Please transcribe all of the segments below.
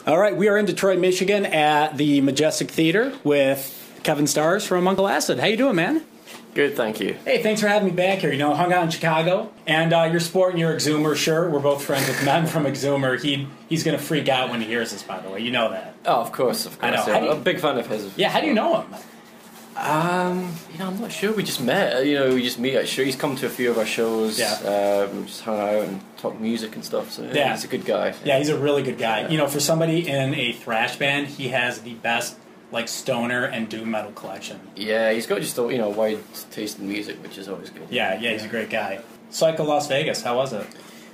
All right, we are in Detroit, Michigan at the Majestic Theater with Kevin Stars from Uncle Acid. How you doing, man? Good, thank you. Hey, thanks for having me back here. You know, hung out in Chicago, and you're sporting your Exhumer shirt. We're both friends with men from Exhumer. He's going to freak out when he hears this, by the way. You know that. Oh, of course, of course. I know. Yeah. I'm a big fan of his. Yeah, how do you know him? I'm not sure. We just met. We just meet at shows. He's come to a few of our shows. Yeah. Just hung out and talked music and stuff. So yeah, he's a good guy. Yeah, he's a really good guy. Yeah. You know, for somebody in a thrash band, he has the best like stoner and doom metal collection. Yeah, he's got just a wide taste in music, which is always good. Yeah, he's a great guy. Psycho Las Vegas, how was it?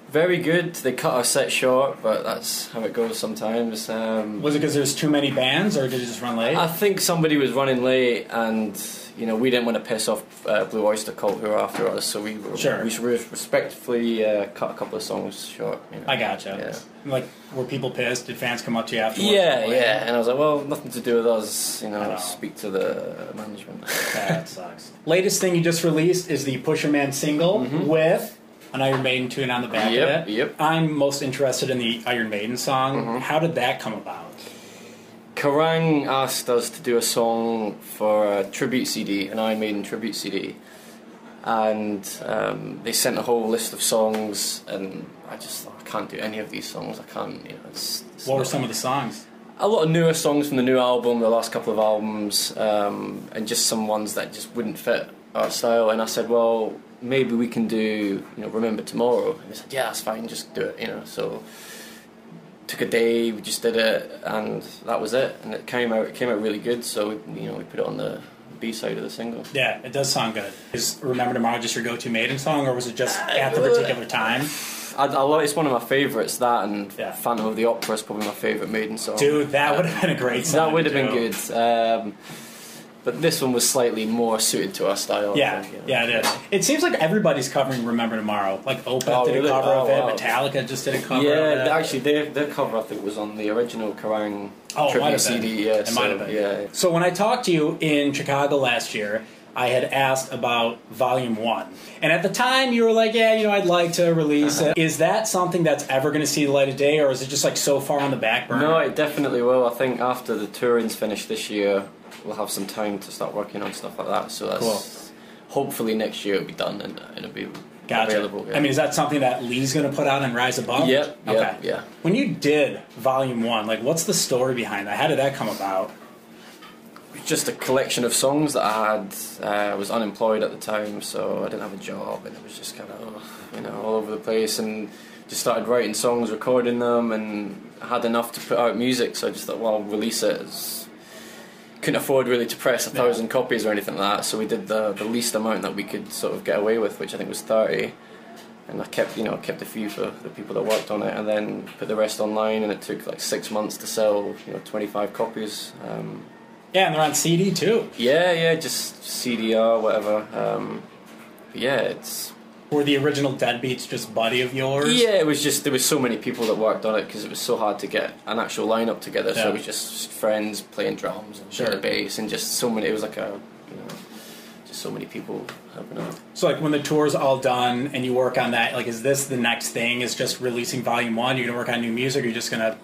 Very good. They cut our set short, but that's how it goes sometimes. Was it because there's too many bands, or did it just run late? I think somebody was running late, and we didn't want to piss off Blue Oyster Cult, who were after us, so we respectfully cut a couple of songs short. I gotcha. Yeah. Like, were people pissed? Did fans come up to you afterwards? Yeah. And I was like, well, nothing to do with us. Speak to the management. That sucks. Latest thing you just released is the Pusher Man single with an Iron Maiden tune on the back of it. Yep. I'm most interested in the Iron Maiden song. How did that come about? Kerrang asked us to do a song for a tribute CD, an Iron Maiden tribute CD, and they sent a whole list of songs, and I just thought, I can't do any of these songs. I can't. It's what were some of the songs? A lot of newer songs from the new album, the last couple of albums, and just some ones that just wouldn't fit our style. And I said, well, maybe we can do, Remember Tomorrow. And they said, yeah, that's fine, just do it, So took a day, we just did it, and that was it. And it came out really good. So we put it on the B-side of the single. Yeah, it does sound good. Is Remember Tomorrow just your go-to Maiden song, or was it just at the particular time? It's one of my favourites. That and Phantom of the Opera is probably my favourite Maiden song. Dude, that would have been a great song. That would have been good. But this one was slightly more suited to our style. Yeah, I think, it is. It seems like everybody's covering Remember Tomorrow. Like Opeth did a cover of it. Wow. Metallica just did a cover of it. Yeah, actually, their cover I think was on the original Kerrang tribute CD. Yeah, it might have been. Yeah. So when I talked to you in Chicago last year, I had asked about Volume 1. And at the time, you were like, yeah, I'd like to release it. Is that something that's ever going to see the light of day, or is it just like so far on the back burner? No, it definitely will. I think after the touring's finished this year, we'll have some time to start working on stuff like that. So that's cool. Hopefully next year it'll be done and it'll be available. Yeah. I mean, is that something that Lee's going to put out and Rise Above? Yep. Okay. Yeah. When you did Volume 1, like, what's the story behind that? How did that come about? Just a collection of songs that I had. I was unemployed at the time, so I didn't have a job, and it was just kind of, all over the place, and just started writing songs, recording them, and I had enough to put out music, so I just thought, well, I'll release it. Couldn't afford really to press 1,000 copies or anything like that, so we did the least amount that we could sort of get away with, which I think was 30. And I kept a few for the people that worked on it, and then put the rest online, and it took like 6 months to sell, 25 copies. Yeah, and they're on CD too. Yeah, just CDR, whatever. It's... Were the original Deadbeats just buddy of yours? Yeah, it was just, there was so many people that worked on it because it was so hard to get an actual lineup together, so it was just friends playing drums and playing the bass, and just so many, it was like just so many people helping out. So like when the tour's all done and you work on that, like, is this the next thing? Is just releasing Volume 1? You're going to work on new music, or you're just going to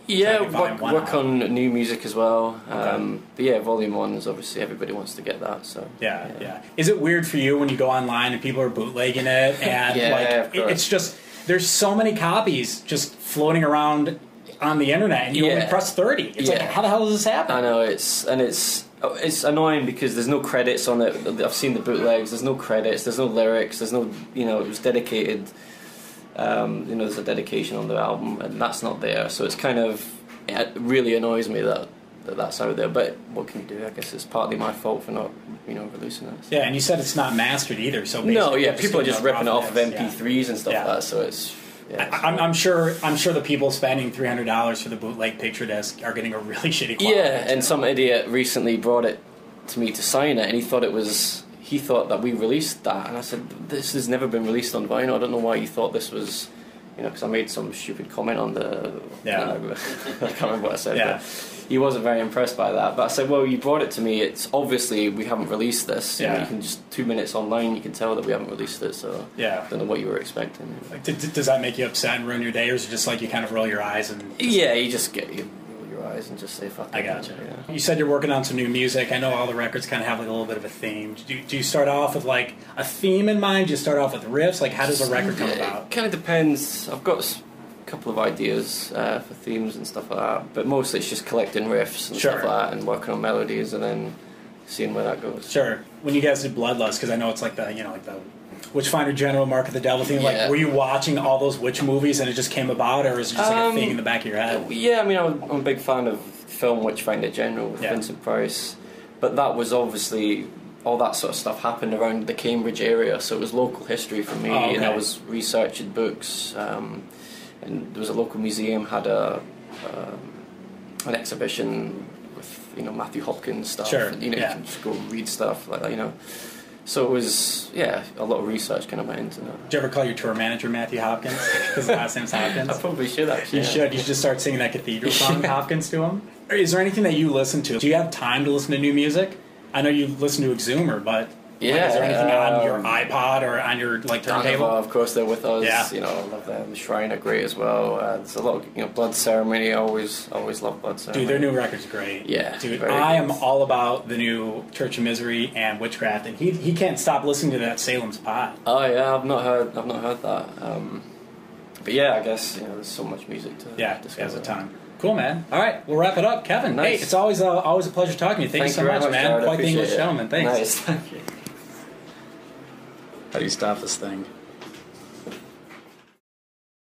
work on new music as well. Okay. But yeah, Volume 1 is obviously, everybody wants to get that. So yeah. Is it weird for you when you go online and people are bootlegging it, and it's just, there's so many copies just floating around on the internet, and you only press 30. It's like, how the hell does this happen? I know, it's annoying because there's no credits on it. I've seen the bootlegs. There's no credits. There's no lyrics. There's no, it was dedicated. There's a dedication on the album, and that's not there. So it's kind of, it really annoys me that that's out there. But what can you do? I guess it's partly my fault for not, releasing it. Yeah, and you said it's not mastered either. So people are just ripping it off of MP3s and stuff like that. So it's. Yeah, I'm sure the people spending $300 for the bootleg picture disc are getting a really shitty quality. Yeah, and some idiot recently brought it to me to sign it, and he thought that we released that, and I said, this has never been released on vinyl. I don't know why you thought this was, because I made some stupid comment on the. I can't remember what I said. Yeah. But he wasn't very impressed by that, but I said, well, you brought it to me, it's obviously we haven't released this. You can just 2 minutes online, you can tell that we haven't released it, so I don't know what you were expecting. Like, does that make you upset and ruin your day, or is it just like you kind of roll your eyes and... You just get... You roll categorize and just say fuck it. I gotcha. Yeah. You said you're working on some new music. I know all the records kind of have like a little bit of a theme. Do you start off with like a theme in mind? Do you start off with riffs? Like how does a record come about? It kind of depends. I've got a couple of ideas for themes and stuff like that, but mostly it's just collecting riffs and stuff like that and working on melodies and then seeing where that goes. Sure. When you guys did Bloodlust, because I know it's like the, you know, like the Witchfinder General, Mark of the Devil thing, like were you watching all those witch movies and it just came about, or is it just like a thing in the back of your head? Yeah, I mean, I'm a big fan of film Witchfinder General with Vincent Price, but that was obviously, all that sort of stuff happened around the Cambridge area, so it was local history for me, and I was researching books, and there was a local museum had an exhibition with, you know, Matthew Hopkins stuff, and, you know, you can just go read stuff like that, you know. So it was, a lot of research kind of went into that. Did you ever call your tour manager Matthew Hopkins? Because the last name's Hopkins. I probably should, actually. You should. You should just start singing that Cathedral song, Hopkins, to him. Is there anything that you listen to? Do you have time to listen to new music? I know you listen to Exhumer, but is there anything on your iPod or on your like turntable? Of course, they're with us. Yeah. You know, I love them. The Shrine are great as well. There's a lot of, you know, Blood Ceremony. I always love Blood Ceremony. Dude, their new record's great. Yeah. Dude, I am all about the new Church of Misery and Witchcraft, and he can't stop listening to that Salem's Pot. Oh yeah, I've not heard that. But yeah, I guess, you know, there's so much music to discover. There's a ton. Cool, man. All right, we'll wrap it up. Kevin, nice. Hey, it's always a pleasure talking to you. Thank you so much, man. Jared. Quite the English gentleman. Thanks. Nice, thank you. How do you stop this thing?